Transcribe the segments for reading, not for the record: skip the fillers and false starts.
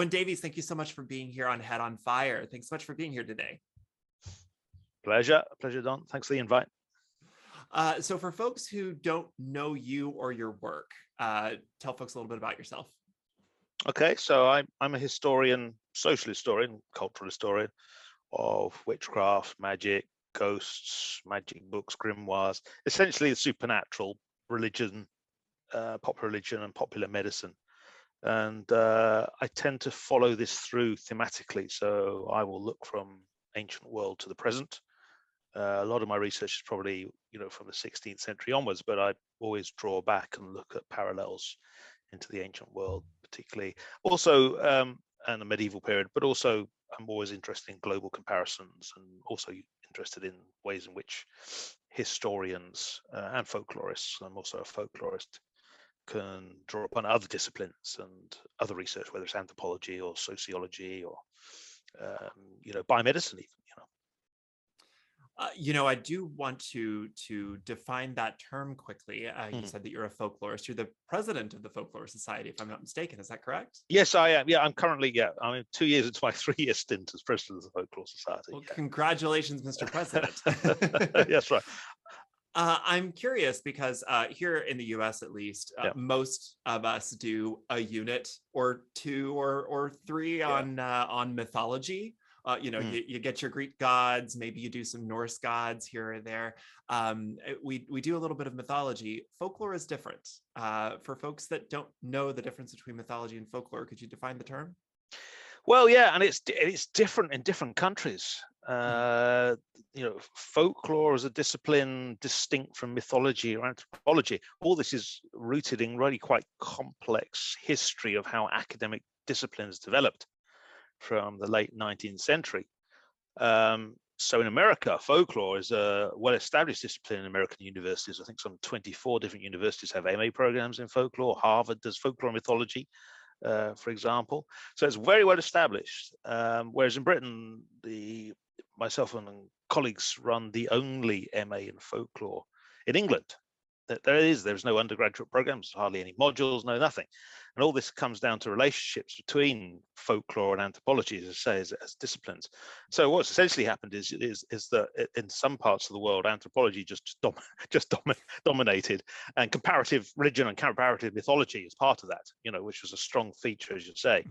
Owen Davies, thank you so much for being here on Head on Fire. Thanks so much for being here today. Pleasure, Don. Thanks for the invite. So for folks who don't know you or your work, tell folks a little bit about yourself. Okay, so I'm a historian, social historian, cultural historian of witchcraft, magic, ghosts, magic books, grimoires, essentially the supernatural, religion, popular religion and popular medicine. And I tend to follow this through thematically. So I will look from ancient world to the present. A lot of my research is probably, from the 16th century onwards, but I always draw back and look at parallels into the ancient world, particularly also and the medieval period, but also I'm always interested in global comparisons and also interested in ways in which historians and folklorists, I'm also a folklorist, can draw upon other disciplines and other research, whether it's anthropology or sociology or biomedicine even. I do want to define that term quickly. You said that you're a folklorist. You're the president of the Folklore Society, if I'm not mistaken. Is that correct? Yes, I am. Yeah, I'm currently, I'm 2 years into my 3-year stint as president of the Folklore Society. Well, congratulations, Mr. President. Yes, right. I'm curious because here in the US, at least, most of us do a unit or two or three on mythology. You get your Greek gods, maybe you do some Norse gods here or there. We do a little bit of mythology. Folklore is different. For folks that don't know the difference between mythology and folklore, could you define the term? Well, yeah, and it's different in different countries. Folklore as a discipline distinct from mythology or anthropology. All this is rooted in really quite complex history of how academic disciplines developed from the late 19th century. So in America, folklore is a well-established discipline in American universities. I think some 24 different universities have MA programs in folklore. Harvard does folklore and mythology, for example. So it's very well established. Whereas in Britain, myself and colleagues run the only MA in folklore in England. There's no undergraduate programs, hardly any modules, nothing. And all this comes down to relationships between folklore and anthropology, as I say, as disciplines. So what's essentially happened is that in some parts of the world, anthropology just dominated, and comparative religion and comparative mythology is part of that, which was a strong feature, as you say.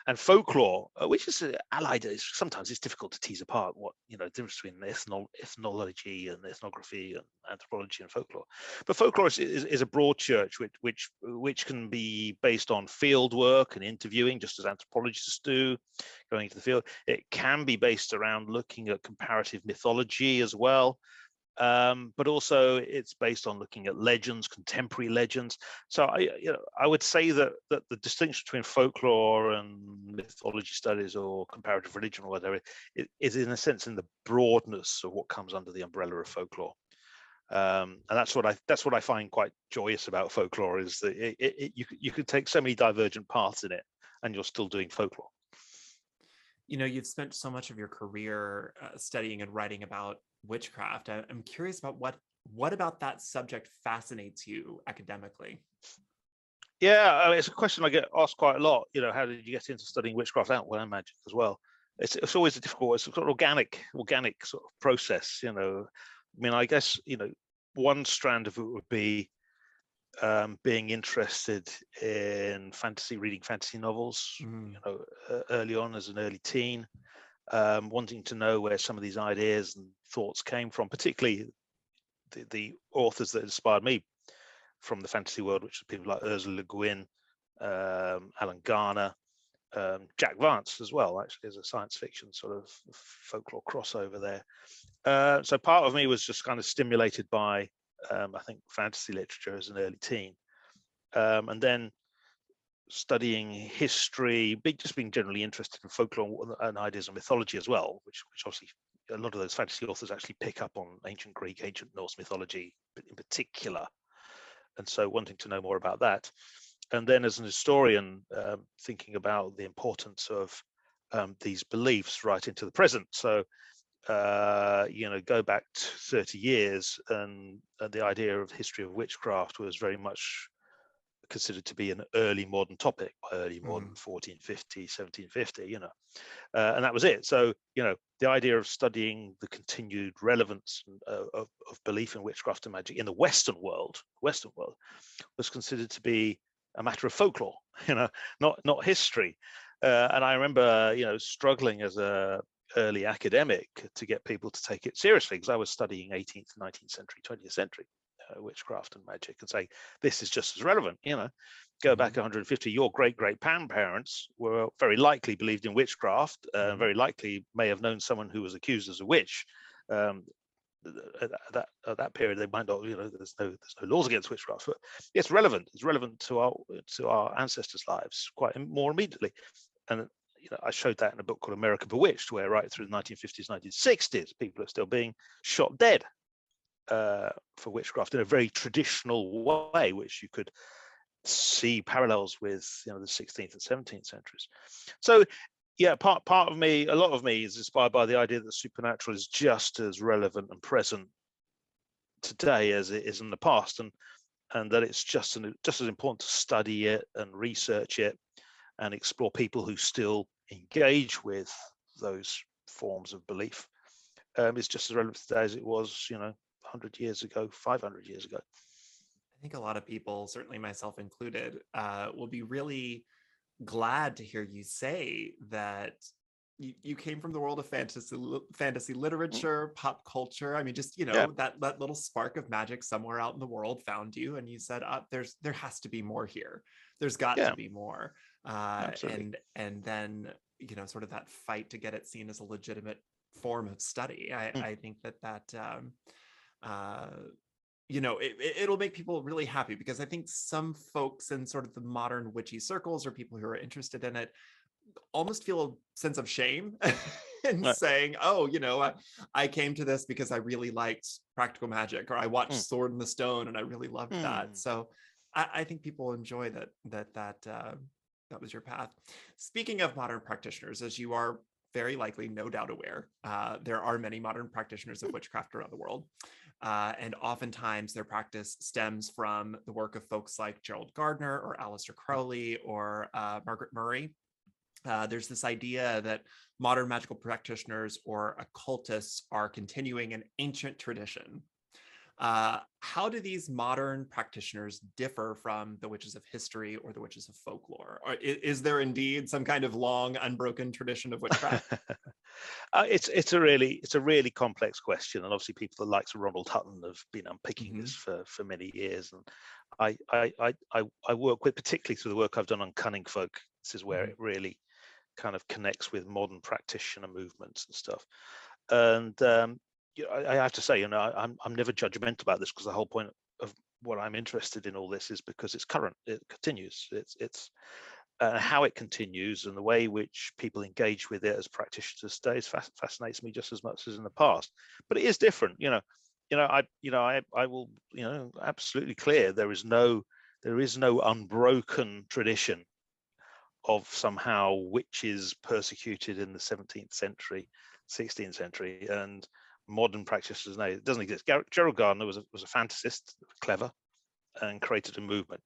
And folklore, which is allied, sometimes it's difficult to tease apart what the difference between ethnology and ethnography and anthropology and folklore. But folklore is a broad church which can be based on field work and interviewing, just as anthropologists do, going into the field. It can be based around looking at comparative mythology as well. But also it's based on looking at legends, contemporary legends. So I would say that the distinction between folklore and mythology studies or comparative religion or whatever is in a sense in the broadness of what comes under the umbrella of folklore. And that's what I find quite joyous about folklore, is that you could take so many divergent paths in it and you're still doing folklore. You've spent so much of your career studying and writing about witchcraft. I'm curious about what about that subject fascinates you academically? Yeah, it's a question I get asked quite a lot. How did you get into studying witchcraft and magic as well? It's always a difficult, it's sort of organic sort of process. I guess one strand of it would be being interested in reading fantasy novels, early on as an early teen, wanting to know where some of these ideas and thoughts came from, particularly the authors that inspired me from the fantasy world, which are people like Ursula Le Guin, Alan Garner, Jack Vance as well, actually, as a science fiction sort of folklore crossover there. So part of me was just kind of stimulated by I think fantasy literature as an early teen, and then studying history, just being generally interested in folklore and ideas of mythology as well, which obviously a lot of those fantasy authors actually pick up on ancient Greek, ancient Norse mythology in particular, and so wanting to know more about that. And then as an historian, thinking about the importance of these beliefs right into the present. So go back 30 years and the idea of history of witchcraft was very much considered to be an early modern topic, early modern 1450, 1750, and that was it. So, the idea of studying the continued relevance of belief in witchcraft and magic in the Western world was considered to be a matter of folklore, not history. And I remember, struggling as a early academic to get people to take it seriously, because I was studying 18th, 19th century, 20th century witchcraft and magic, and say this is just as relevant. Go back 150, your great grandparents were very likely believed in witchcraft, very likely may have known someone who was accused as a witch. At that period, they might not, there's no laws against witchcraft, but it's relevant. It's relevant to our ancestors' lives quite more immediately. And I showed that in a book called America Bewitched, where right through the 1950s, 1960s, people are still being shot dead for witchcraft in a very traditional way, which you could see parallels with the 16th and 17th centuries. So yeah, part of me, a lot of me, is inspired by the idea that the supernatural is just as relevant and present today as it is in the past, and that it's just as important to study it and research it and explore people who still engage with those forms of belief. Is just as relevant today as it was 100 years ago, 500 years ago. I think a lot of people, certainly myself included, will be really glad to hear you say that you came from the world of fantasy literature, pop culture. I mean, just that little spark of magic somewhere out in the world found you, and you said, there has to be more here. There's got to be more. And then sort of that fight to get it seen as a legitimate form of study. I think that it'll make people really happy, because I think some folks in sort of the modern witchy circles, or people who are interested in it, almost feel a sense of shame in saying, I came to this because I really liked practical magic, or I watched Sword in the Stone and I really loved that. So I think people enjoy that was your path. Speaking of modern practitioners, as you are very likely, no doubt aware, there are many modern practitioners of witchcraft around the world. And oftentimes their practice stems from the work of folks like Gerald Gardner or Aleister Crowley or Margaret Murray. There's this idea that modern magical practitioners or occultists are continuing an ancient tradition. How do these modern practitioners differ from the witches of history or the witches of folklore? Or is there indeed some kind of long, unbroken tradition of witchcraft? It's a really complex question, and obviously people like Ronald Hutton have been unpicking this for many years. And I work with, particularly through the work I've done on cunning folk, this is where it really kind of connects with modern practitioner movements and stuff. And I have to say, I'm never judgmental about this, because the whole point of what I'm interested in all this is because it's current, it continues, it's how it continues, and the way which people engage with it as practitioners today fascinates me just as much as in the past. But it is different, I will, absolutely clear there is no unbroken tradition of somehow witches persecuted in the 17th century, 16th century, and modern practitioners now. It doesn't exist. Gerald Gardner was a fantasist, clever, and created a movement.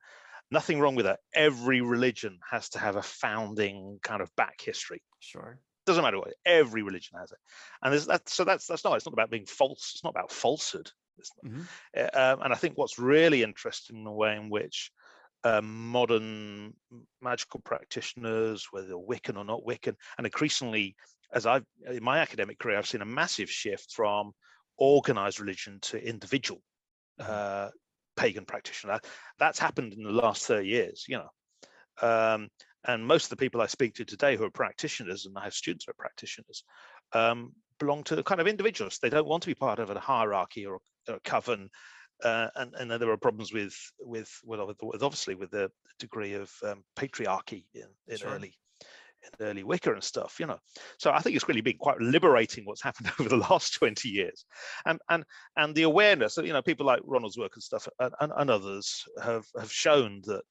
Nothing wrong with that. Every religion has to have a founding kind of back history. Sure. Doesn't matter what. Every religion has it, and there's that. So that's not. It's not about being false. It's not about falsehood. And I think what's really interesting in the way in which modern magical practitioners, whether they're Wiccan or not Wiccan, and increasingly, in my academic career, I've seen a massive shift from organized religion to individual pagan practitioner. That's happened in the last 30 years, and most of the people I speak to today who are practitioners, and I have students who are practitioners, belong to kind of individuals. They don't want to be part of a hierarchy or a coven. And there are problems with obviously with the degree of patriarchy in early Wicca and stuff, So I think it's really been quite liberating what's happened over the last 20 years, and the awareness that people like Ronald's work and stuff and others have shown that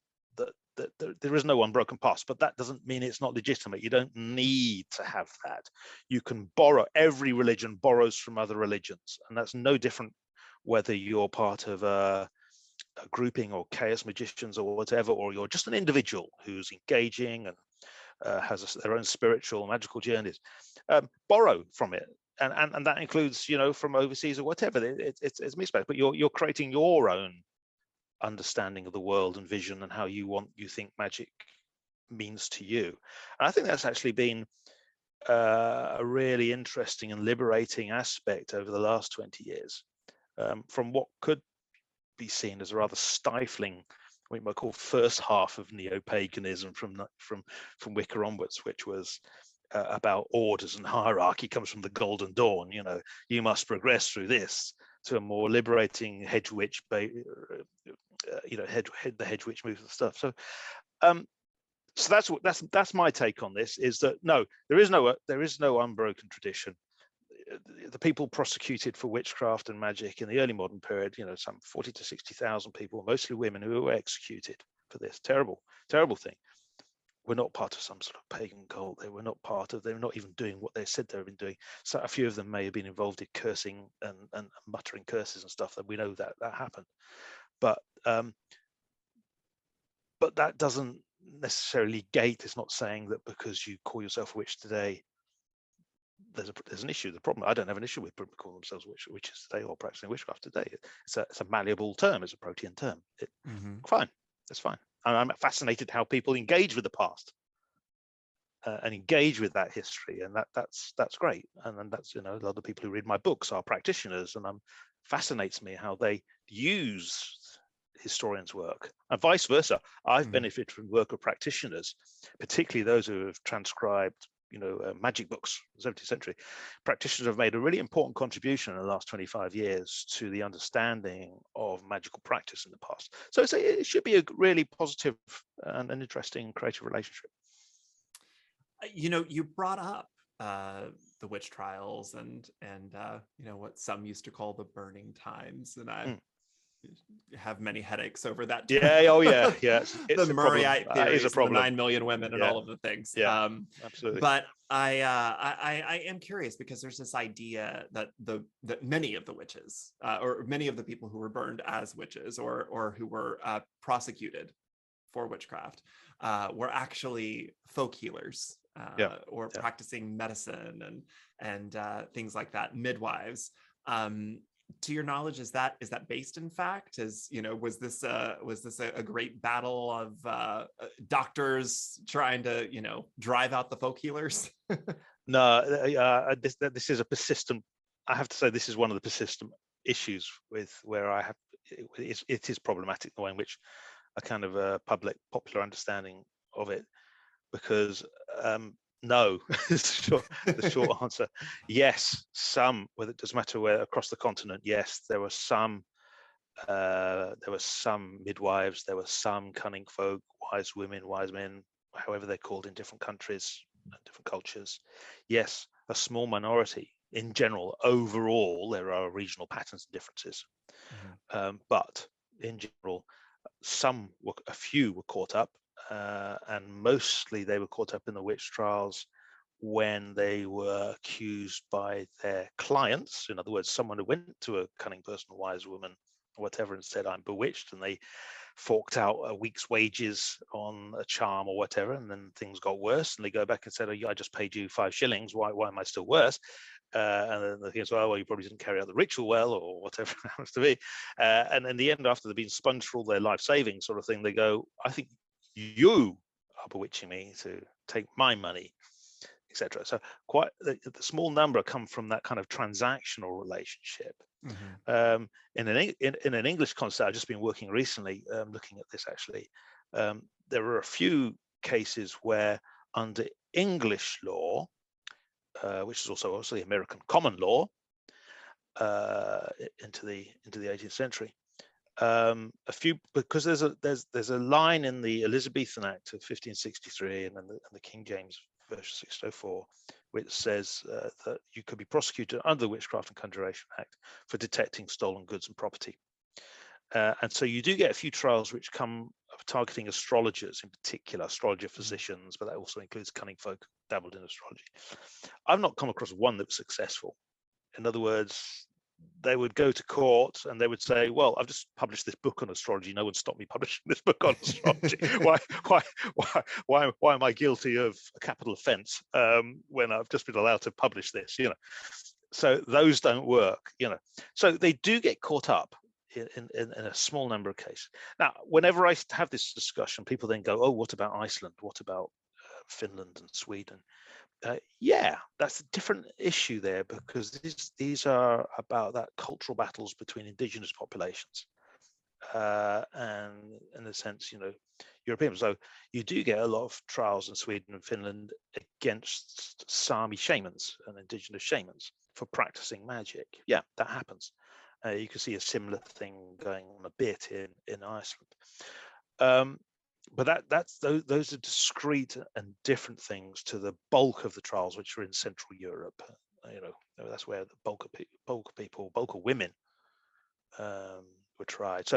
there is no unbroken past, but that doesn't mean it's not legitimate. You don't need to have that. You can borrow. Every religion borrows from other religions, and that's no different whether you're part of a a grouping or chaos magicians or whatever, or you're just an individual who's engaging and has their own spiritual magical journeys, borrow from it, and that includes from overseas or whatever. It's mixed bag, but you're creating your own understanding of the world and vision and how you think magic means to you. And I think that's actually been a really interesting and liberating aspect over the last 20 years, from what could be seen as a rather stifling, what you might call first half of neo-paganism from Wicca onwards, which was about orders and hierarchy, comes from the Golden Dawn. You must progress through this, to a more liberating hedge witch, the hedge witch moves and stuff. So that's my take on this, is that no, there is no unbroken tradition. The people prosecuted for witchcraft and magic in the early modern period, some 40 to 60,000 people, mostly women, who were executed for this terrible thing, were not part of some sort of pagan cult. They were not even doing what they said they've been doing. So a few of them may have been involved in cursing and muttering curses and stuff, that we know that happened. But that doesn't necessarily negate. It's not saying that because you call yourself a witch today, there's an issue. The problem, I don't have an issue with people calling themselves witches today or practicing witchcraft today. It's a malleable term. It's a protean term. Fine, that's fine. And I'm fascinated how people engage with the past and engage with that history, and that's great. And that's a lot of the people who read my books are practitioners, and fascinates me how they use historians' work, and vice versa. I've benefited from work of practitioners, particularly those who have transcribed magic books, 17th century. Practitioners have made a really important contribution in the last 25 years to the understanding of magical practice in the past. So it should be a really positive and an interesting creative relationship. You brought up the witch trials and what some used to call the burning times, and I have many headaches over that term. It's the Murrayite theories, the 9 million women, and all of the things. Absolutely. But I am curious, because there's this idea that many of the witches, or many of the people who were burned as witches, or who were prosecuted for witchcraft, were actually folk healers, or practicing medicine and things like that, midwives. To your knowledge, is that based in fact? Was this a great battle of doctors trying to drive out the folk healers? No, this is a persistent. I have to say, this is one of the persistent issues with where it is problematic, the way in which a kind of popular understanding of it, because no, the short answer. Yes, whether it doesn't matter where across the continent. Yes, there were some midwives, there were some cunning folk, wise women, wise men, however they're called in different countries and different cultures. Yes, a small minority. In general, overall, there are regional patterns and differences, but in general, a few were caught up. And mostly they were caught up in the witch trials when they were accused by their clients. In other words, someone who went to a cunning person, wise woman, or whatever, and said, "I'm bewitched," and they forked out a week's wages on a charm or whatever, and then things got worse, and they go back and said, "Oh, I just paid you 5 shillings. Why am I still worse?" And then the thing is, well, you probably didn't carry out the ritual well, or whatever it happens to be. And in the end, after they've been sponged for all their life savings, sort of thing, they go, "I think you are bewitching me to take my money," etc. So quite the small number come from that kind of transactional relationship. In an English context, I've just been working recently, looking at this actually. There are a few cases where, under English law, which is also obviously American common law, into the 18th century. A few, because there's a line in the Elizabethan Act of 1563 and then the King James version 1604, which says that you could be prosecuted under the Witchcraft and Conjuration Act for detecting stolen goods and property. And so you do get a few trials which come of targeting astrologers, in particular astrologer physicians, but that also includes cunning folk dabbled in astrology. I've not come across one that was successful. In other words, they would go to court and they would say, well, I've just published this book on astrology. No one stopped me publishing this book on astrology. Why am I guilty of a capital offense when I've just been allowed to publish this? So those don't work. So they do get caught up in a small number of cases. Now, whenever I have this discussion, people then go, oh, what about Iceland? What about Finland and Sweden? Yeah, that's a different issue there, because these are about that cultural battles between indigenous populations and, in a sense, Europeans. So you do get a lot of trials in Sweden and Finland against Sami shamans and indigenous shamans for practicing magic. Yeah, that happens. You can see a similar thing going on a bit in Iceland. But those are discrete and different things to the bulk of the trials, which are in Central Europe. That's where the bulk of women were tried.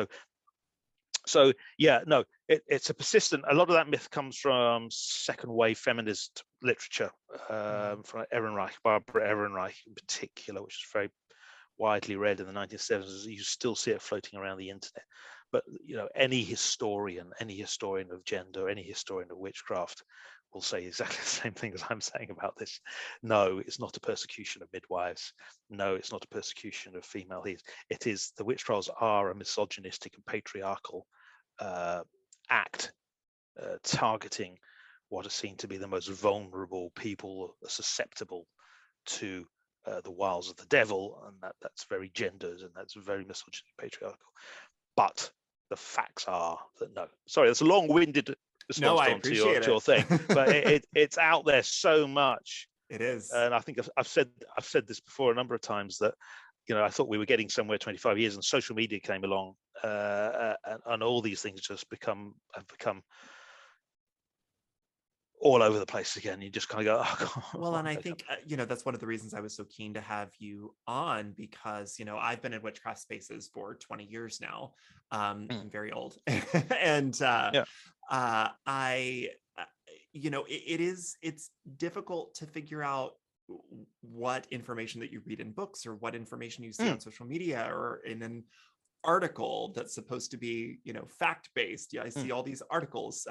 So yeah, no, it's a persistent. A lot of that myth comes from second wave feminist literature, from Barbara Ehrenreich in particular, which is very widely read in the 1970s. You still see it floating around the internet. But any historian of gender, any historian of witchcraft will say exactly the same thing as I'm saying about this. No, it's not a persecution of midwives. No, it's not a persecution of female healers. It is, the witch trials are a misogynistic and patriarchal act targeting what are seen to be the most vulnerable people, susceptible to the wiles of the devil, and that's very gendered and that's very misogynistic, patriarchal. But the facts are that no. Sorry, that's a long-winded response to your thing, but it's out there so much. It is, and I think I've said this before a number of times, that I thought we were getting somewhere 25 years, and social media came along, and all these things just have become all over the place again. You just kind of go, oh, God. Well, and I think that's one of the reasons I was so keen to have you on, because I've been in witchcraft spaces for 20 years now. I'm very old, and it's difficult to figure out what information that you read in books or what information you see on social media or in an article that's supposed to be fact-based. I see all these articles,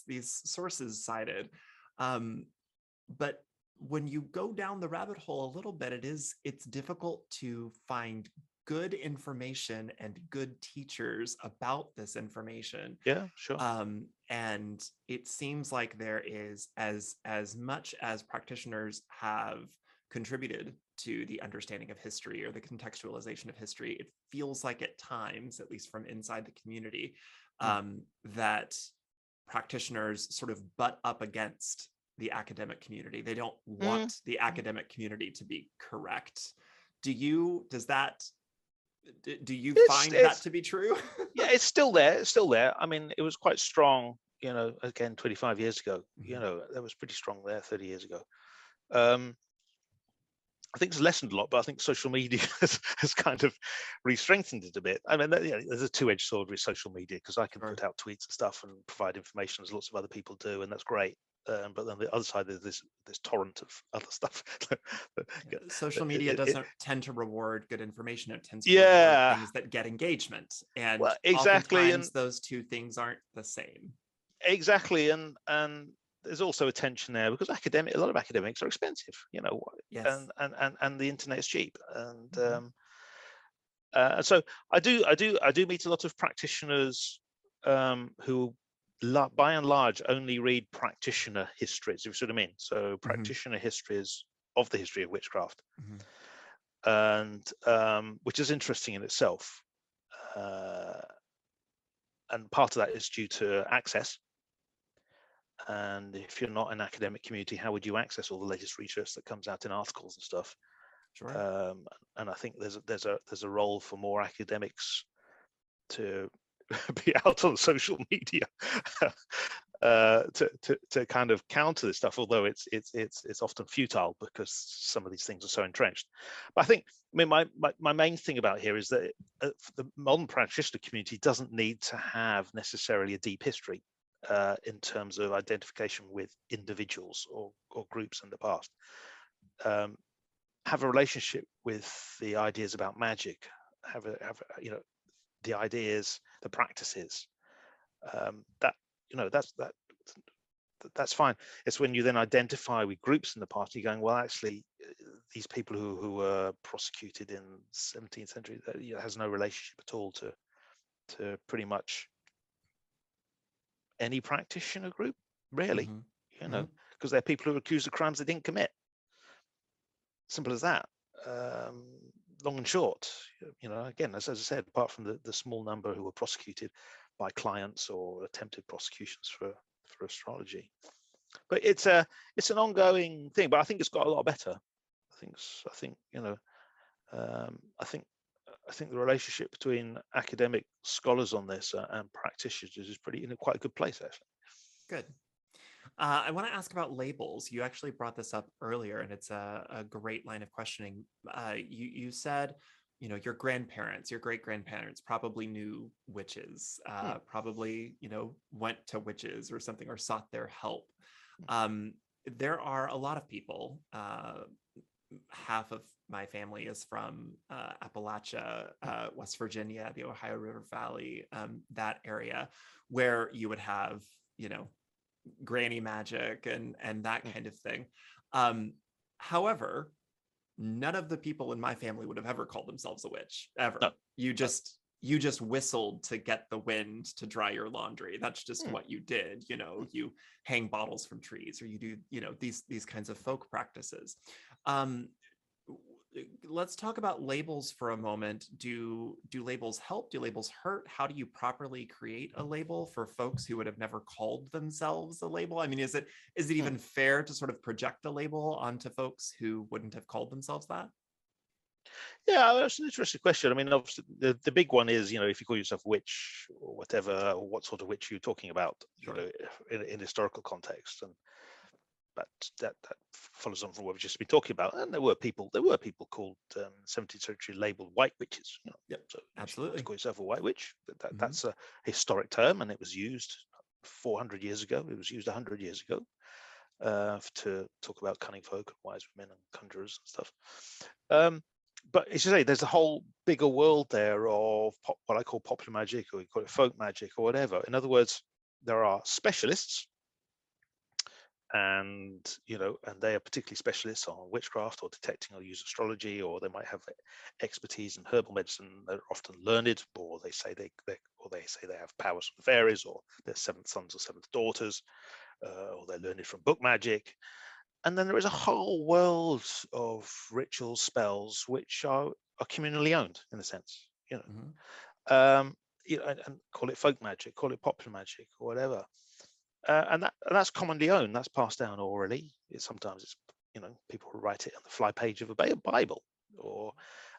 these sources cited, but when you go down the rabbit hole a little bit, it's difficult to find good information and good teachers about this information. Yeah, sure. And it seems like there is, as much as practitioners have contributed to the understanding of history or the contextualization of history, it feels like at times, at least from inside the community, that practitioners sort of butt up against the academic community. They don't want the academic community to be correct. Do you find that to be true? Yeah, it's still there. I mean, it was quite strong, again, 25 years ago. That was pretty strong there 30 years ago. I think it's lessened a lot, but I think social media has kind of re-strengthened it a bit. I mean, there's a two-edged sword with social media, because I can put out tweets and stuff and provide information, as lots of other people do, and that's great. But then the other side, there's this torrent of other stuff. Social media doesn't tend to reward good information. It tends to reward things that get engagement, and oftentimes those two things aren't the same. Exactly, and there's also a tension there, because a lot of academics are expensive, Yes. and the internet is cheap, and so I do meet a lot of practitioners who, by and large, only read practitioner histories, if you see what I mean. So practitioner histories of the history of witchcraft, and which is interesting in itself, and part of that is due to access. And if you're not an academic community, how would you access all the latest research that comes out in articles and stuff? Sure. And I think there's a role for more academics to be out on social media to kind of counter this stuff. Although it's often futile, because some of these things are so entrenched. But I mean, my main thing about here is that the modern practitioner community doesn't need to have necessarily a deep history in terms of identification with individuals or groups in the past. have a relationship with the ideas about magic, have the ideas, the practices, that that's fine. It's when you then identify with groups in the party going, well, actually, these people who were prosecuted in 17th century, that has no relationship at all to pretty much any practitioner group, really, because they're people who are accused of crimes they didn't commit. Simple as that. Long and short, again, as I said, apart from the small number who were prosecuted by clients or attempted prosecutions for astrology, but it's an ongoing thing. But I think it's got a lot better. I think the relationship between academic scholars on this and practitioners is pretty in a quite a good place, actually. Good. I want to ask about labels. You actually brought this up earlier, and it's a great line of questioning. You said, your grandparents, your great-grandparents probably knew witches, probably, went to witches or something, or sought their help. There are a lot of people, half of my family is from Appalachia, West Virginia, the Ohio River Valley, that area, where you would have, granny magic and that kind of thing. However, none of the people in my family would have ever called themselves a witch, ever. No. You just whistled to get the wind to dry your laundry. That's just what you did. You hang bottles from trees, or you do, these kinds of folk practices. Let's talk about labels for a moment. Do labels help? Do labels hurt? How do you properly create a label for folks who would have never called themselves a label? I mean, is it even fair to sort of project a label onto folks who wouldn't have called themselves that? Yeah, that's an interesting question. I mean, obviously, the big one is, if you call yourself a witch or whatever, or what sort of witch you're talking about, sure, in historical context, and that follows on from what we've just been talking about. And there were people called 17th century labeled white witches. Yep, so absolutely. To call yourself a white witch, that's a historic term, and it was used 400 years ago. It was used 100 years ago to talk about cunning folk and wise women and conjurers and stuff. But as you say, there's a whole bigger world there of what I call popular magic, or you call it folk magic, or whatever. In other words, there are specialists, and they are particularly specialists on witchcraft or detecting or use astrology, or they might have expertise in herbal medicine. They're often learned, or they say they have powers from the fairies, or they're seventh sons or seventh daughters, or they're learned from book magic. And then there is a whole world of ritual spells which are communally owned, in a sense, and call it folk magic, call it popular magic, or whatever. And that's commonly owned. That's passed down orally. Sometimes it's people who write it on the fly page of a Bible,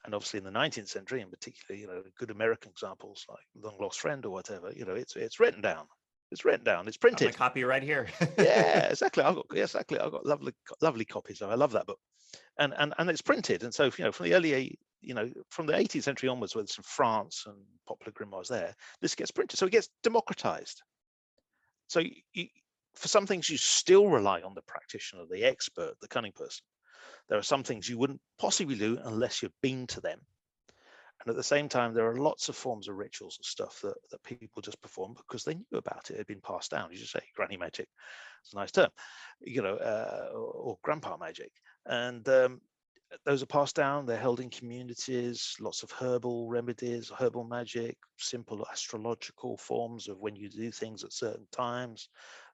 and obviously in the 19th century, and particularly good American examples like Long Lost Friend or whatever. It's written down. It's written down. It's printed. Got my copy right here. Yeah, exactly. I've got lovely copies. I love that book, and it's printed. And so from the early from the 18th century onwards, whether it's in France and popular grimoires there, this gets printed. So it gets democratized. So for some things, you still rely on the practitioner, the expert, the cunning person. There are some things you wouldn't possibly do unless you've been to them. And at the same time, there are lots of forms of rituals and stuff that people just perform because they knew about it. It had been passed down. You just say granny magic. It's a nice term, or grandpa magic. And those are passed down. They're held in communities, lots of herbal remedies, herbal magic, simple astrological forms of when you do things at certain times,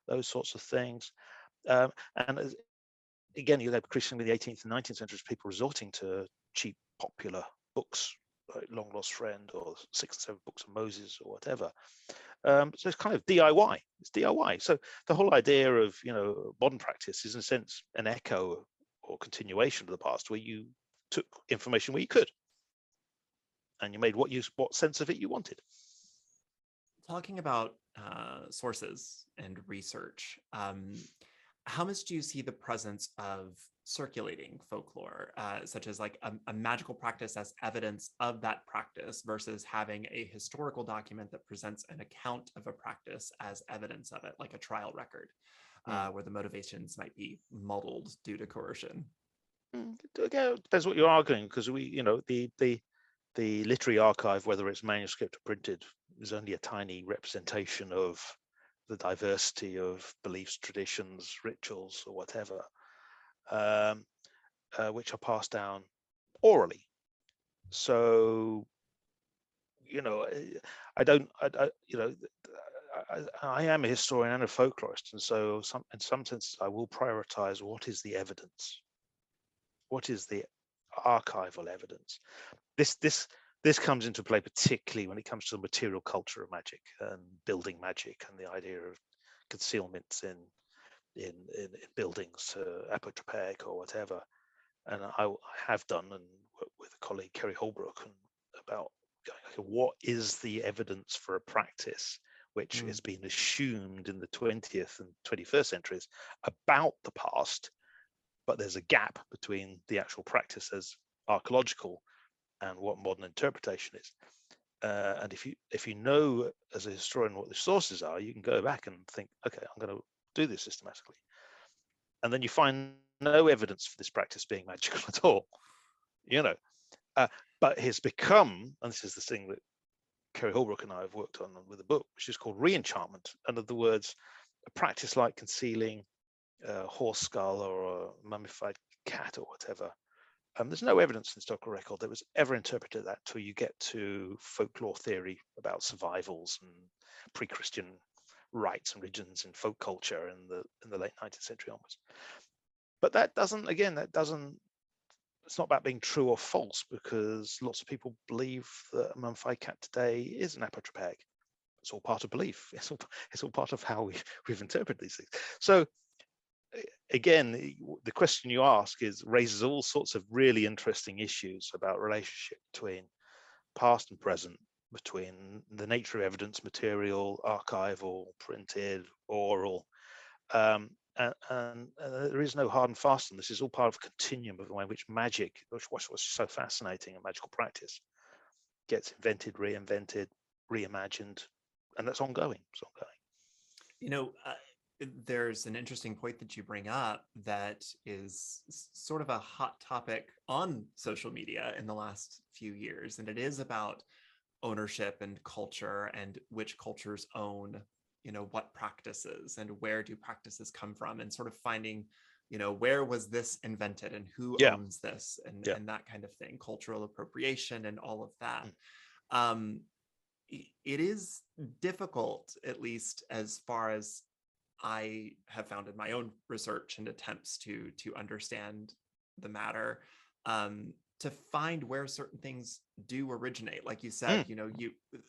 those sorts of things. And again, increasingly the 18th and 19th centuries, people resorting to cheap, popular books, like Long Lost Friend or 6 and 7 Books of Moses or whatever. So it's kind of DIY. It's DIY. So the whole idea of modern practice is in a sense an echo or continuation of the past, where you took information where you could, and you made what sense of it you wanted. Talking about sources and research, how much do you see the presence of circulating folklore, such as like a magical practice as evidence of that practice versus having a historical document that presents an account of a practice as evidence of it, like a trial record, where the motivations might be muddled due to coercion? Again, it depends what you're arguing, because the literary archive, whether it's manuscript or printed, is only a tiny representation of the diversity of beliefs, traditions, rituals, or whatever, which are passed down orally. So, I am a historian and a folklorist, and so in some senses I will prioritize what is the evidence, what is the archival evidence. This comes into play particularly when it comes to the material culture of magic and building magic, and the idea of concealments in buildings, apotropaic or whatever. And I have done, and worked with a colleague, Kerry Holbrook, and about what is the evidence for a practice which has been assumed in the 20th and 21st centuries about the past, but there's a gap between the actual practice as archaeological and what modern interpretation is. And if you know as a historian what the sources are, you can go back and think, okay, I'm going to do this systematically. And then you find no evidence for this practice being magical at all, but it's become, and this is the thing that Kerry Holbrook and I have worked on with a book, which is called re-enchantment. In other words, a practice like concealing a horse skull or a mummified cat or whatever. There's no evidence in the historical record that was ever interpreted that till you get to folklore theory about survivals and pre-Christian rites and religions and folk culture in the late 19th century onwards. But that doesn't, it's not about being true or false, because lots of people believe that a mummified cat today is an apotropaic. It's all part of belief. It's all part of how we've interpreted these things. So again, the question you ask raises all sorts of really interesting issues about relationship between past and present, between the nature of evidence, material, archival, printed, oral, and there is no hard and fast, and this is all part of a continuum of the way in which magic, which was so fascinating in magical practice, gets invented, reinvented, reimagined, and that's ongoing. It's ongoing. There's an interesting point that you bring up that is sort of a hot topic on social media in the last few years, and it is about ownership and culture, and which cultures own what practices and where do practices come from, and sort of finding where was this invented and who owns this, and that kind of thing, cultural appropriation and all of that. It is difficult, at least as far as I have found in my own research and attempts to understand the matter, to find where certain things do originate. Like you said,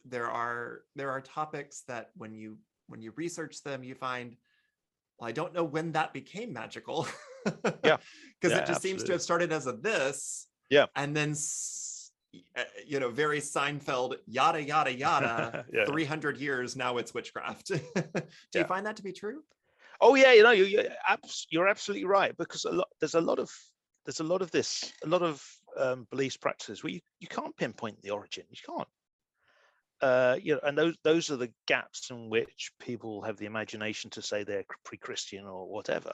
there are topics that when you research them, you find, well, I don't know when that became magical. Because it just seems to have started as this, and then very Seinfeld, yada yada yada, 300 years now it's witchcraft. Do you find that to be true? Oh yeah, you're absolutely right, because there's a lot of beliefs, practices where you can't pinpoint the origin. You can't. And those are the gaps in which people have the imagination to say they're pre-Christian or whatever.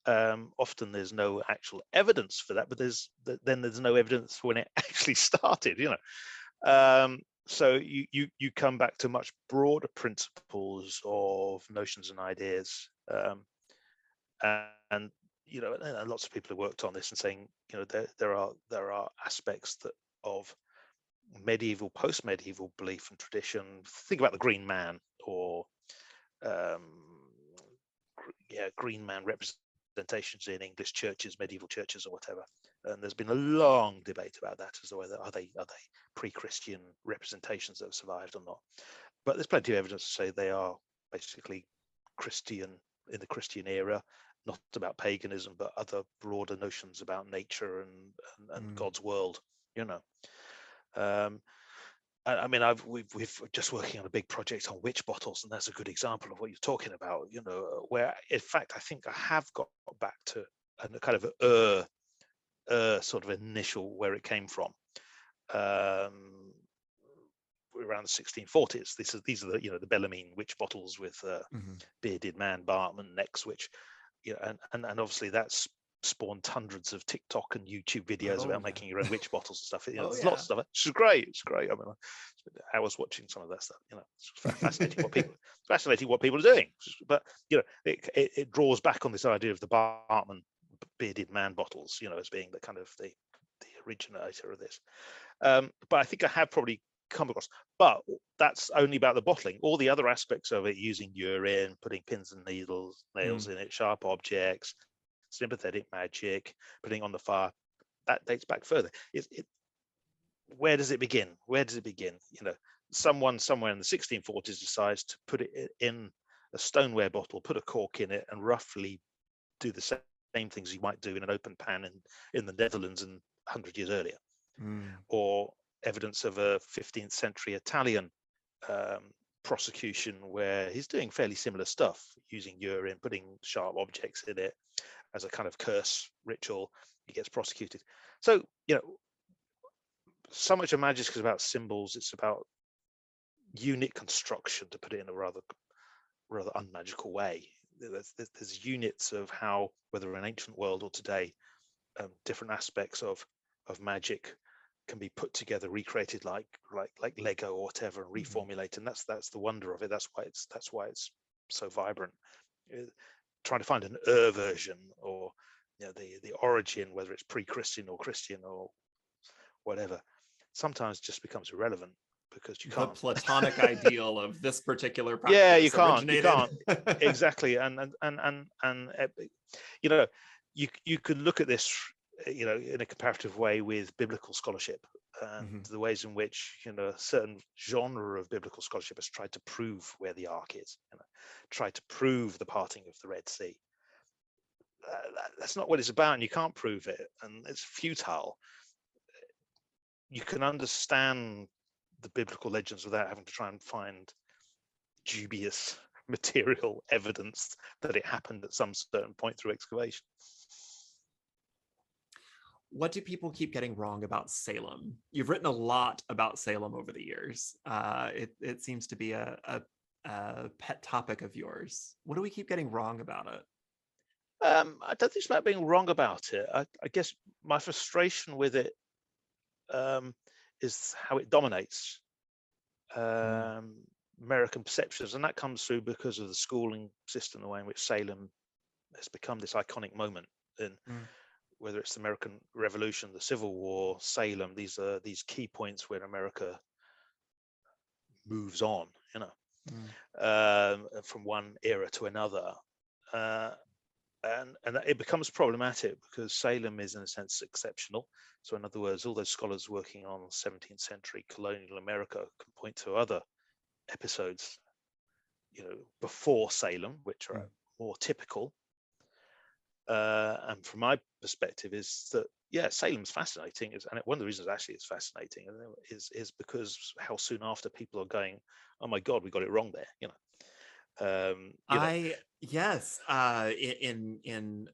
Often there's no actual evidence for that, but then there's no evidence for when it actually started. So you come back to much broader principles of notions and ideas, and lots of people have worked on this and saying, there are aspects of medieval, post-medieval belief and tradition. Think about the Green Man, or Green Man representations in English churches, medieval churches, or whatever. And there's been a long debate about that, as to whether are they pre-Christian representations that have survived or not. But there's plenty of evidence to say they are basically Christian in the Christian era, not about paganism, but other broader notions about nature and God's world. We've just working on a big project on witch bottles, and that's a good example of what you're talking about. Where in fact I think I have got back to a kind of sort of initial where it came from. Around the 1640s. These are the Bellarmine witch bottles with bearded man, Bartman necks, which and obviously that's spawned hundreds of TikTok and YouTube videos about making your own witch bottles and stuff. There's lots of stuff. Which is great. It's great. I mean, I was watching some of that stuff. It's fascinating what people are doing. But it draws back on this idea of the barman bearded man bottles, as being the kind of the originator of this. But I think I have probably come across, but that's only about the bottling. All the other aspects of it, using urine, putting pins and nails in it, sharp objects, sympathetic magic, putting on the fire, that dates back further. Where does it begin? Someone somewhere in the 1640s decides to put it in a stoneware bottle, put a cork in it, and roughly do the same things you might do in an open pan in the Netherlands 100 years earlier. Or evidence of a 15th century Italian prosecution where he's doing fairly similar stuff, using urine, putting sharp objects in it as a kind of curse ritual. He gets prosecuted. So so much of magic is about symbols. It's about unit construction, to put it in a rather unmagical way. There's units of how, whether in ancient world or today, different aspects of magic can be put together, recreated like Lego or whatever, and reformulated. And that's the wonder of it. That's why it's so vibrant. Trying to find an version, or the origin, whether it's pre-Christian or Christian or whatever, sometimes just becomes irrelevant, because you can't. The Platonic ideal of this particular practice. Yeah, you can't. Exactly. And you could look at this in a comparative way with biblical scholarship, and the ways in which a certain genre of biblical scholarship has tried to prove where the ark is, tried to prove the parting of the Red Sea. That's not what it's about, and you can't prove it, and it's futile. You can understand the biblical legends without having to try and find dubious material evidence that it happened at some certain point through excavation. What do people keep getting wrong about Salem? You've written a lot about Salem over the years. It seems to be a pet topic of yours. What do we keep getting wrong about it? I don't think it's about being wrong about it. I guess my frustration with it is how it dominates American perceptions, and that comes through because of the schooling system, the way in which Salem has become this iconic moment in whether it's the American Revolution, the Civil War, Salem. These are these key points where America moves on, from one era to another, and it becomes problematic because Salem is in a sense exceptional. So in other words, all those scholars working on 17th century colonial America can point to other episodes, before Salem, which are more typical. And from my perspective is that, Salem's fascinating. And one of the reasons actually it's fascinating is because how soon after people are going, oh my God, we got it wrong there, in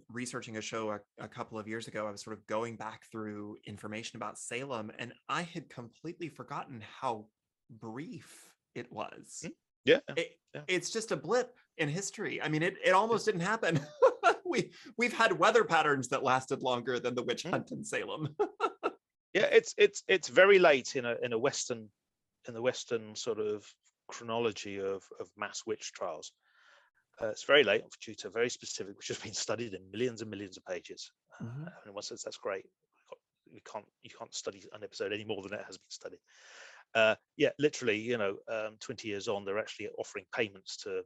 researching a show a couple of years ago, I was sort of going back through information about Salem, and I had completely forgotten how brief it was. It's just a blip in history. I mean, it almost didn't happen. We've had weather patterns that lasted longer than the witch hunt in Salem. It's very late in the Western sort of chronology of mass witch trials. It's very late due to very specific, which has been studied in millions and millions of pages. And in one sense, that's great. You can't study an episode any more than it has been studied. Literally, 20 years on, they're actually offering payments to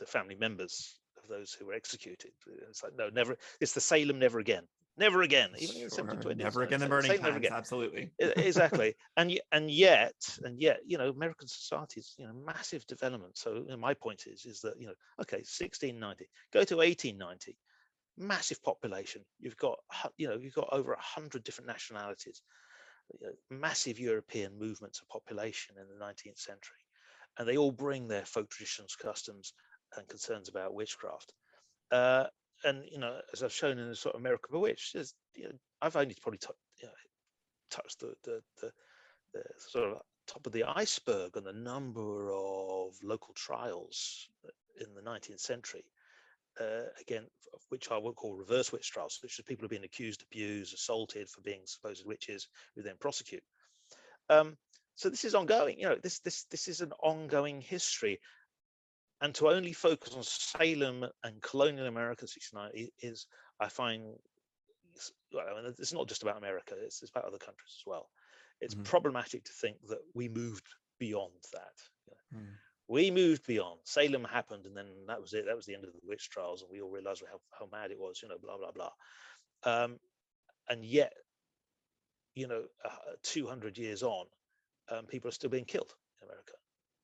family members of those who were executed. It's like, no, never. It's the Salem never again. Never again. Even in 1720s. Never again in burning times. Absolutely. Exactly. And yet, American society is, massive development. So my point is that, 1690, go to 1890, massive population. You've got over 100 different nationalities, massive European movements of population in the 19th century. And they all bring their folk traditions, customs, and concerns about witchcraft. And as I've shown in the sort of American Bewitched, I've only probably touched the sort of top of the iceberg on the number of local trials in the 19th century again, which I would call reverse witch trials, which is people who have been accused, abused, assaulted for being supposed witches, who then prosecute. So this is ongoing. This is an ongoing history, and to only focus on Salem and colonial America 69 is, I find, well, I mean, it's not just about America; it's about other countries as well. It's problematic to think that we moved beyond that. We moved beyond. Salem happened, and then that was it. That was the end of the witch trials, and we all realized how mad it was. Blah blah blah. And yet, 200 years on, people are still being killed in America,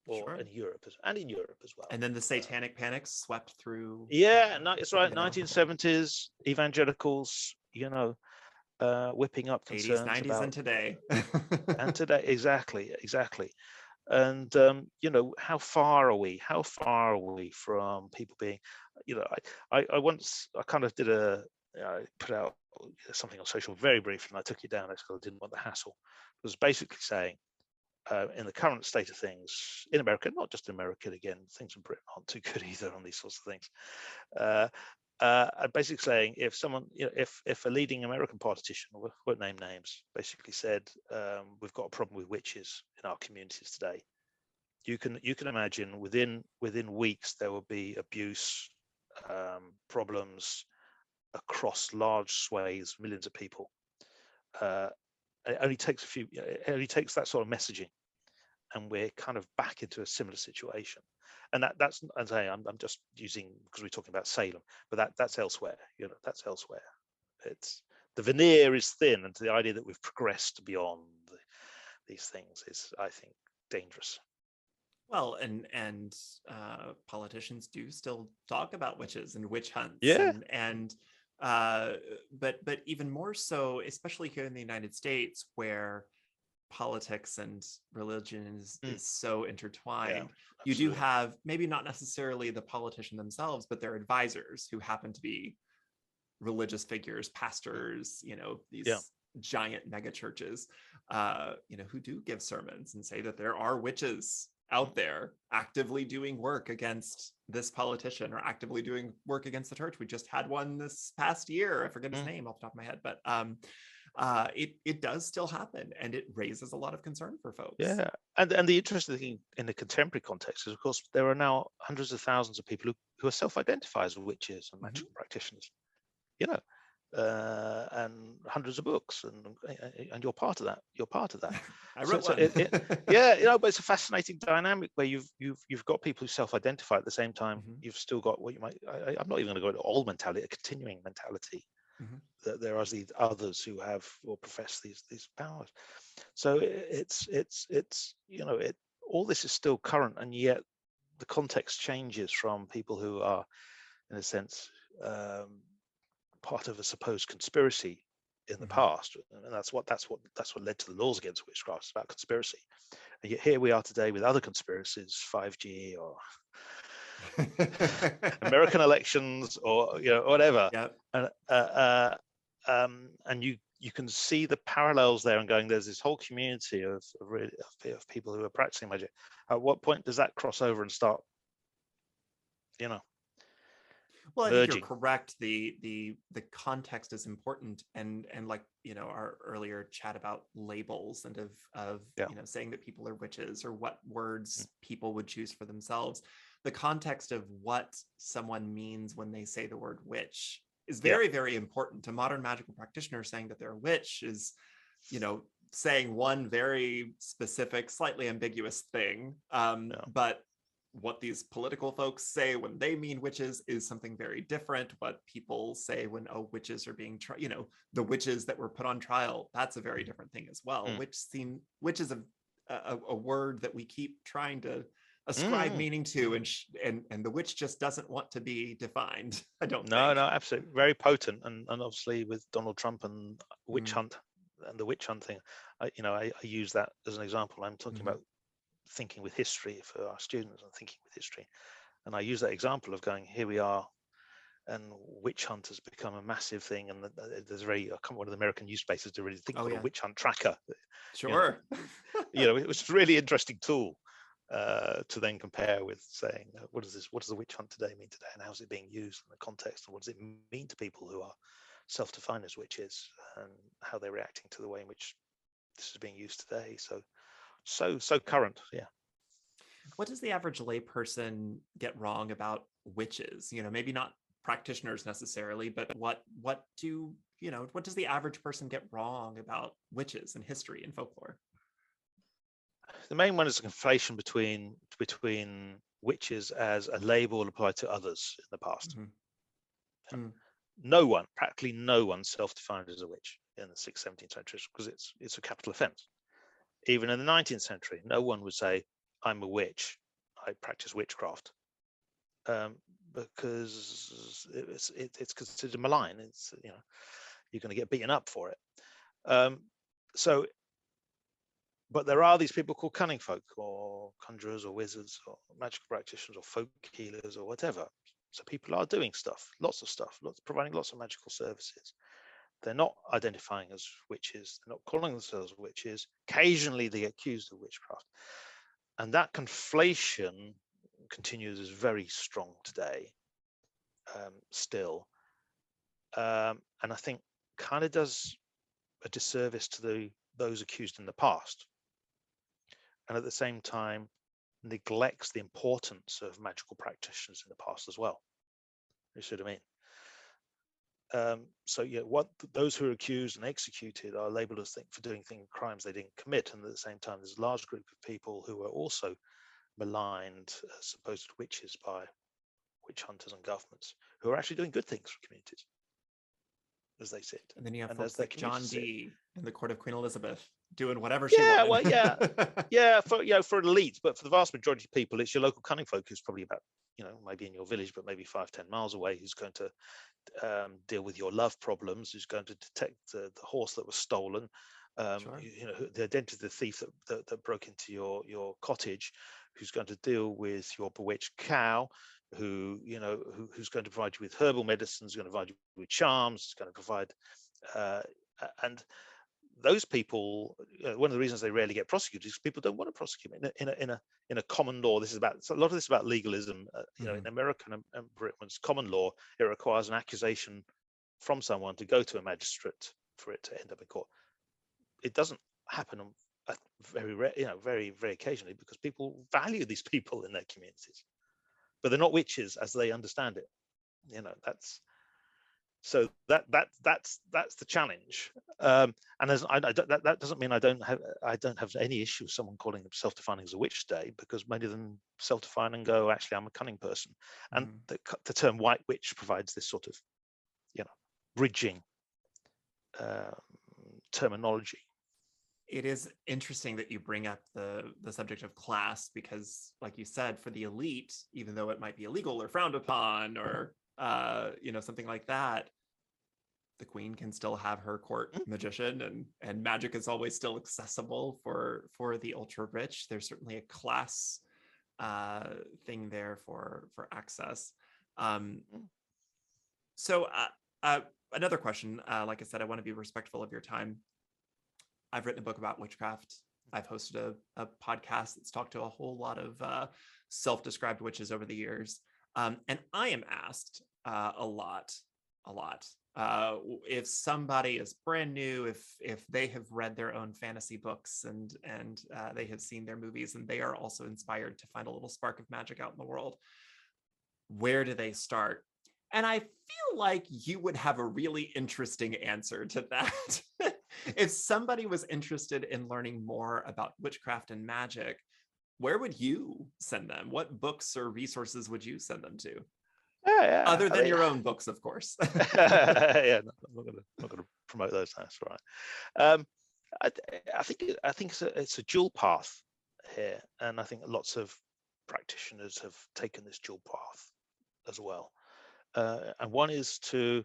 or in Europe, and in Europe as well. And then the satanic panic swept through. Yeah, it's right. 1970s evangelicals, whipping up concerns 80s, 90s, about, and today. and today, exactly. And how far are we from people being, I kind of did I put out something on social very briefly, and I took it down because I didn't want the hassle. It was basically saying, in the current state of things in America, not just in America, again, things in Britain aren't too good either on these sorts of things. Basically saying, if someone, if a leading American politician, we won't name names, basically said, we've got a problem with witches in our communities today, you can imagine within weeks there will be abuse, problems across large swathes, millions of people. It only takes that sort of messaging, and we're kind of back into a similar situation. And that's, as I say, I'm just using, because we're talking about Salem, but that's elsewhere. That's elsewhere. It's, the veneer is thin, and the idea that we've progressed beyond these things is, I think, dangerous. Well, and politicians do still talk about witches and witch hunts. Yeah. But even more so, especially here in the United States, where politics and religion is so intertwined. You do have, maybe not necessarily the politician themselves, but their advisors who happen to be religious figures, pastors, these giant mega churches, who do give sermons and say that there are witches out there actively doing work against this politician or actively doing work against the church. We just had one this past year. I forget his name off the top of my head, but it does still happen, and it raises a lot of concern for folks. Yeah, and the interesting thing in the contemporary context is, of course, there are now hundreds of thousands of people who are self-identify as witches and magic practitioners, and hundreds of books, and you're part of that. I wrote one. But it's a fascinating dynamic where you've got people who self-identify at the same time. You've still got what you might, I'm not even going to go into old mentality, a continuing mentality. That there are these others who have or profess these powers. So it's all this is still current, and yet the context changes from people who are, in a sense, part of a supposed conspiracy in the past, and that's what led to the laws against witchcraft. It's about conspiracy, and yet here we are today with other conspiracies, 5G or American elections, or whatever. And you can see the parallels there, and going, there's this whole community of people who are practicing magic. At what point does that cross over and start well, I think you're correct. The context is important, and like our earlier chat about labels and of saying that people are witches, or what words people would choose for themselves. The context of what someone means when they say the word witch is very, very important. To modern magical practitioners, saying that they're a witch is, saying one very specific, slightly ambiguous thing. But what these political folks say when they mean witches is something very different. What people say when witches are being the witches that were put on trial, that's a very different thing as well. Which is a word that we keep trying to ascribe meaning to, and the witch just doesn't want to be defined. I don't think. No, absolutely, very potent, and obviously with Donald Trump and witch hunt and the witch hunt thing, I use that as an example. I'm talking about thinking with history for our students, and thinking with history, and I use that example of going, here we are, and witch hunt has become a massive thing, and there's one of the American news spaces to really think about a witch hunt tracker. Sure. It was a really interesting tool. to then compare with saying, what does the witch hunt today mean today, and how's it being used in the context, and what does it mean to people who are self-defined as witches, and how they're reacting to the way in which this is being used today. So current, yeah. What does the average layperson get wrong about witches? Maybe not practitioners necessarily, but what does the average person get wrong about witches and history and folklore? The main one is a conflation between witches as a label applied to others in the past. Mm-hmm. Practically no one self-defined as a witch in the 6th, 17th centuries, because it's a capital offense. Even in the 19th century, no one would say, I'm a witch, I practice witchcraft, because it's considered malign. It's, you're going to get beaten up for it. But there are these people called cunning folk, or conjurers, or wizards, or magical practitioners, or folk healers, or whatever. So people are doing stuff, lots of stuff, providing lots of magical services. They're not identifying as witches. They're not calling themselves witches. Occasionally they get accused of witchcraft. And that conflation continues as very strong today, still. And I think kind of does a disservice to those accused in the past. And at the same time, neglects the importance of magical practitioners in the past as well. You see what I mean? So yeah, those who are accused and executed are labeled as for doing crimes they didn't commit, and at the same time, there's a large group of people who are also maligned as supposed witches by witch hunters and governments, who are actually doing good things for communities, as they see it. And then you have folks like John Dee in the court of Queen Elizabeth doing whatever she wanted. Well, yeah, for an elite, but for the vast majority of people, it's your local cunning folk who's probably about, maybe in your village, but maybe 5-10 miles away, who's going to deal with your love problems, who's going to detect the horse that was stolen, sure. The identity of the thief that broke into your cottage, who's going to deal with your bewitched cow, who's going to provide you with herbal medicines, going to provide you with charms, going to provide, and those people, one of the reasons they rarely get prosecuted is people don't want to prosecute in a common law. This is about a lot of this about legalism. Mm-hmm. In American and Britain's common law, it requires an accusation from someone to go to a magistrate for it to end up in court. It doesn't happen very very occasionally, because people value these people in their communities, but they're not witches as they understand it. That's the challenge. And that doesn't mean I don't have any issue with someone calling them self-defining as a witch today, because many of them self-define and go, actually, I'm a cunning person. And the term white witch provides this sort of, bridging terminology. It is interesting that you bring up the subject of class, because, like you said, for the elite, even though it might be illegal or frowned upon or something like that, the queen can still have her court magician, and magic is always still accessible for the ultra rich. There's certainly a class thing there for access. So another question, like I said, I want to be respectful of your time. I've written a book about witchcraft. I've hosted a podcast that's talked to a whole lot of self-described witches over the years. And I am asked a lot, if somebody is brand new, if they have read their own fantasy books and they have seen their movies, and they are also inspired to find a little spark of magic out in the world, where do they start? And I feel like you would have a really interesting answer to that. If somebody was interested in learning more about witchcraft and magic, where would you send them? What books or resources would you send them to? Other than your own books, of course. Yeah, I'm not going to promote those. That's right. I think it's a dual path here, and I think lots of practitioners have taken this dual path as well. And one is to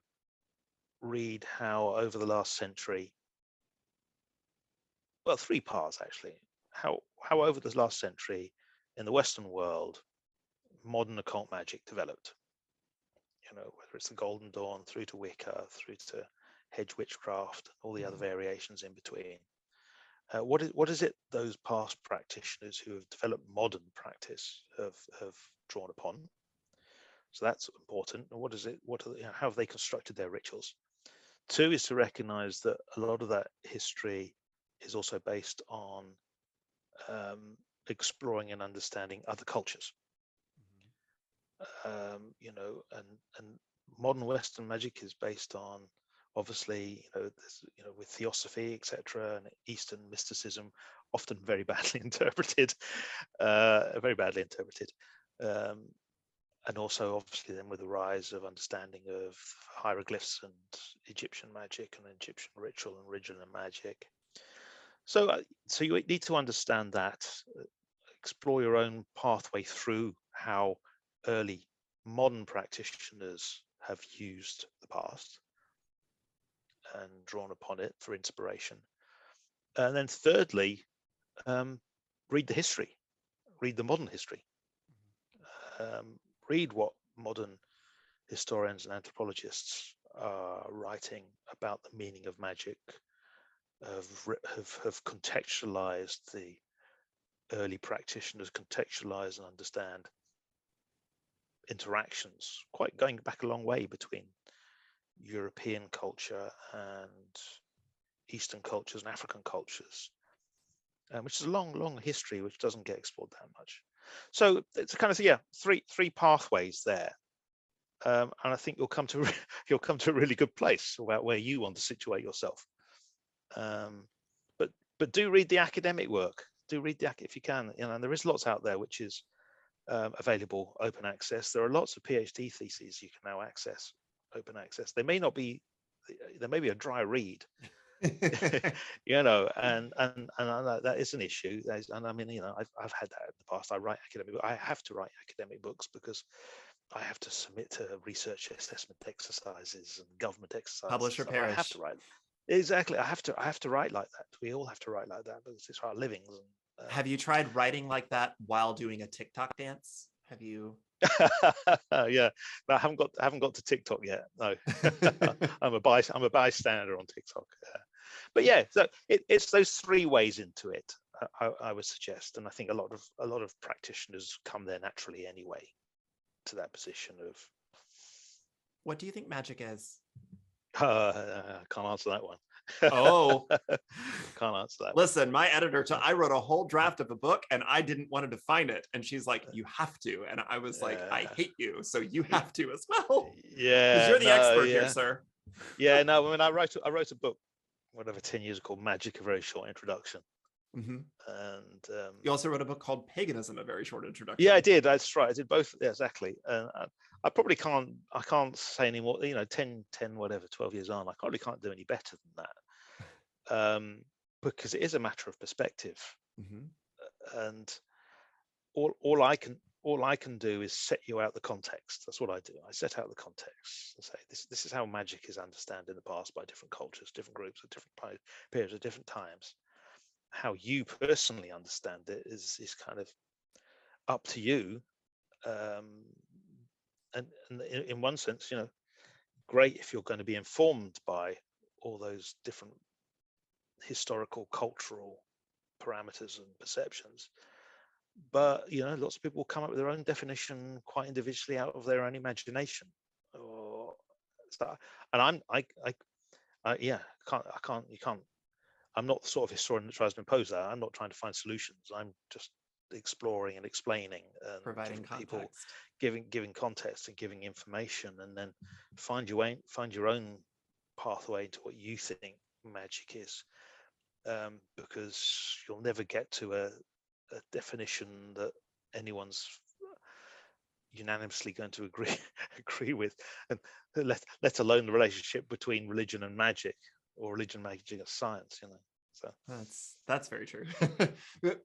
read how over the last century, well, 3 paths actually, how over the last century in the Western world, modern occult magic developed. Whether it's the Golden Dawn through to Wicca, through to hedge witchcraft, all the other variations in between. what is it those past practitioners who have developed modern practice have drawn upon? So that's important. And what is it? How have they constructed their rituals? Two is to recognize that a lot of that history is also based on exploring and understanding other cultures. And modern Western magic is based on, obviously, with theosophy, etc., and Eastern mysticism, often very badly interpreted, and also obviously then with the rise of understanding of hieroglyphs and Egyptian magic and Egyptian ritual and original magic. So you need to understand that, explore your own pathway through how early modern practitioners have used the past and drawn upon it for inspiration. And then thirdly, read the history, read the modern history. Read what modern historians and anthropologists are writing about the meaning of magic, have contextualized the early practitioners, contextualize and understand interactions, quite going back a long way between European culture and Eastern cultures and African cultures, which is a long history which doesn't get explored that much. So it's kind of three pathways there, and I think you'll come to a really good place about where you want to situate yourself. But do read the academic work. Do read if you can. And there is lots out there which is available, open access. There are lots of PhD theses you can now access, open access. There may be a dry read. And that is an issue. And I mean, I've had that in the past. I have to write academic books because I have to submit to research assessment exercises and government exercises. Publish or perish. I have to write. Exactly. I have to write like that. We all have to write like that because it's our livings. Have you tried writing like that while doing a TikTok dance? Have you? Yeah, but I haven't got to TikTok yet. No, I'm a bystander on TikTok. But yeah, so it's those three ways into it. I would suggest, and I think a lot of practitioners come there naturally anyway, to that position of. What do you think magic is? I can't answer that one. Oh, can't answer that. Listen, my editor, I wrote a whole draft of a book and I didn't want to define it. And she's like, you have to. And I was like, I hate you. So you have to as well. Yeah. Because you're the expert here, sir. Yeah, no, I mean, I wrote a book, whatever, 10 years ago, called Magic, A Very Short Introduction. Mm-hmm. And you also wrote a book called Paganism, A Very Short Introduction. Yeah, I did. That's right. I did both. Yeah, exactly. I probably can't say any more, 10, whatever, 12 years on, I probably can't do any better than that. Because it is a matter of perspective. Mm-hmm. And all I can do is set you out the context. That's what I do. I set out the context and say this is how magic is understood in the past by different cultures, different groups at different periods at different times. How you personally understand it is kind of up to you. And in one sense, great if you're going to be informed by all those different historical, cultural parameters and perceptions. But lots of people will come up with their own definition quite individually out of their own imagination. And I'm not the sort of historian that tries to impose that. I'm not trying to find solutions. I'm just exploring and explaining, and providing context. People giving context and giving information, and then find your own pathway to what you think magic is, because you'll never get to a definition that anyone's unanimously going to agree with, and let alone the relationship between religion and magic, or religion, magic, and science. So that's very true.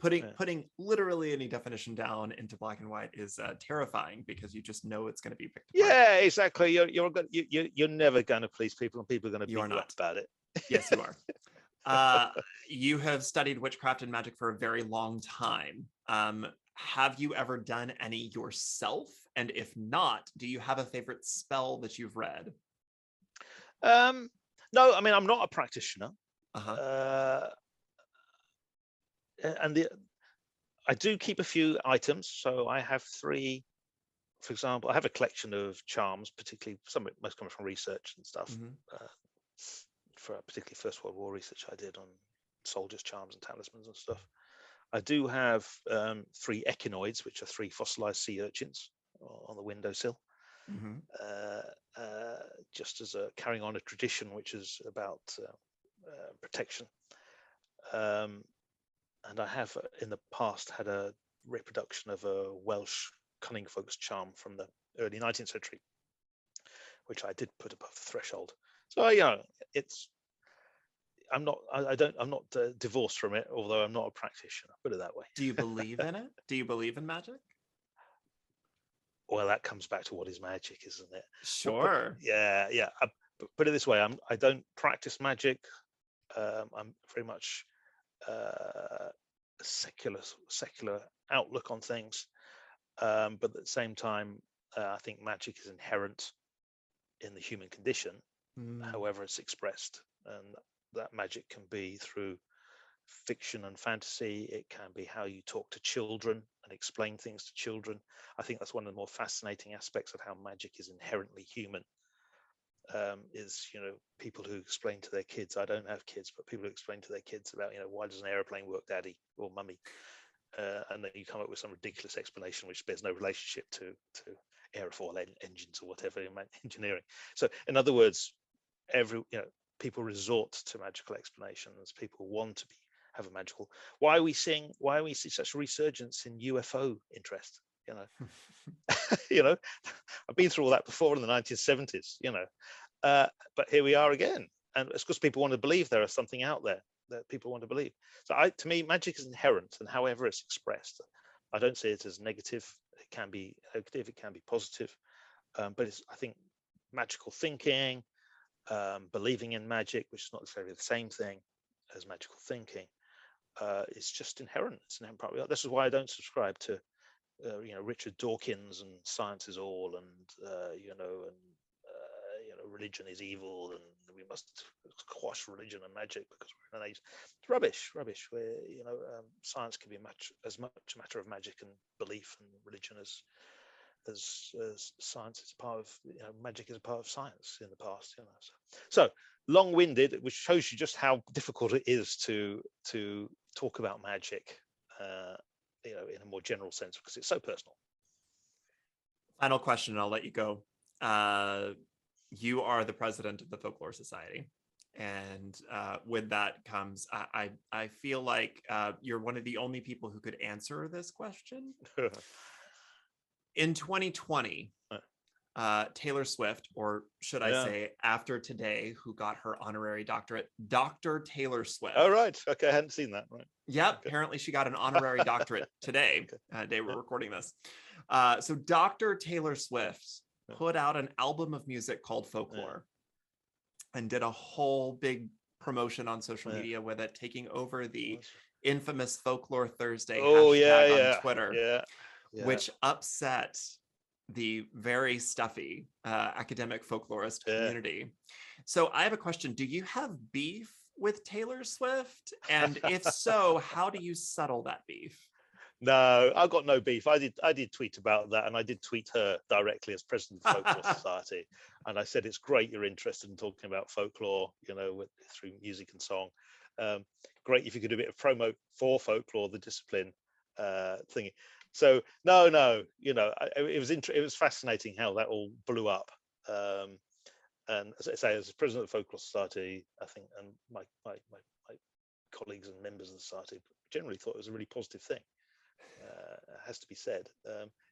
Putting literally any definition down into black and white is terrifying, because you just know it's going to be picked apart. Yeah, exactly. You're never going to please people, and people are going to beat you up about it. Yes, you are. You have studied witchcraft and magic for a very long time. Have you ever done any yourself? And if not, do you have a favorite spell that you've read? No, I mean, I'm not a practitioner. Uh-huh. I do keep a few items. So I have 3, for example. I have a collection of charms, particularly some of it most comes from research and stuff. For particularly First World War research I did on soldiers' charms and talismans and stuff. I do have 3 echinoids, which are 3 fossilized sea urchins on the windowsill, just as carrying on a tradition which is about protection. And I have in the past had a reproduction of a Welsh cunning folks charm from the early 19th century, which I did put above the threshold. So I'm not divorced from it, although I'm not a practitioner, put it that way. Do you believe in it? Do you believe in magic? Well, that comes back to what is magic, isn't it? Sure. Put it this way, I don't practice magic. I'm very much a secular outlook on things, but at the same time, I think magic is inherent in the human condition, however it's expressed, and that magic can be through fiction and fantasy. It can be how you talk to children and explain things to children. I think that's one of the more fascinating aspects of how magic is inherently human. Is people who explain to their kids. I don't have kids, but people who explain to their kids about why does an airplane work, daddy or mummy, and then you come up with some ridiculous explanation which bears no relationship to aerofoil engines or whatever in engineering. So in other words, people resort to magical explanations. People want to have a magical. Why we see such a resurgence in UFO interest? I've been through all that before in the 1970s. But here we are again, and it's because people want to believe there is something out there that people want to believe. So to me, magic is inherent, and however it's expressed, I don't see it as negative. It can be negative, it can be positive, but I think magical thinking, believing in magic, which is not necessarily the same thing as magical thinking, is just inherent. It's an inherent part of it. This is why I don't subscribe to Richard Dawkins and science is all, and religion is evil, and we must quash religion and magic because we're in an age. It's rubbish. Where science can be as much a matter of magic and belief and religion as science is part of. Magic is a part of science in the past. So long-winded, which shows you just how difficult it is to talk about magic. In a more general sense, because it's so personal. Final question, and I'll let you go. You are the president of the Folklore Society, and with that comes, I feel like you're one of the only people who could answer this question. In 2020, Taylor Swift, or should I say after today, who got her honorary doctorate, Dr. Taylor Swift. Oh, right. Okay, I hadn't seen that. Right. Yep. Okay. Apparently she got an honorary doctorate today, day we're recording this. So Dr. Taylor Swift put out an album of music called Folklore and did a whole big promotion on social media with it, taking over the infamous Folklore Thursday hashtag on Twitter, which upset the very stuffy academic folklorist community. So I have a question. Do you have beef with Taylor Swift? And if so, how do you settle that beef? No, I've got no beef. I did tweet about that, and I did tweet her directly as president of the Folklore Society. And I said, it's great you're interested in talking about folklore, through music and song. Great if you could do a bit of promo for folklore, the discipline thingy. So no, it was fascinating how that all blew up. And as I say, as president of the Folklore Society, I think, and my colleagues and members of the society generally thought it was a really positive thing. Has to be said.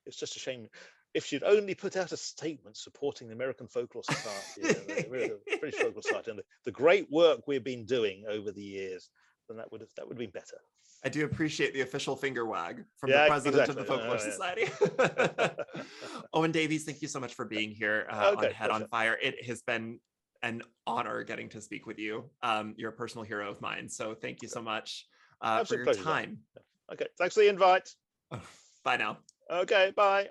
It's just a shame if she'd only put out a statement supporting the American Folklore Society, the British Folklore Society, and the great work we've been doing over the years. Then that would have been better. I do appreciate the official finger wag from the president of the Folklore Society. Owen Davies, thank you so much for being here on Head on Fire. It has been an honor getting to speak with you. You're a personal hero of mine, so thank you so much for your time. Okay, thanks for the invite. Bye now. Okay, bye.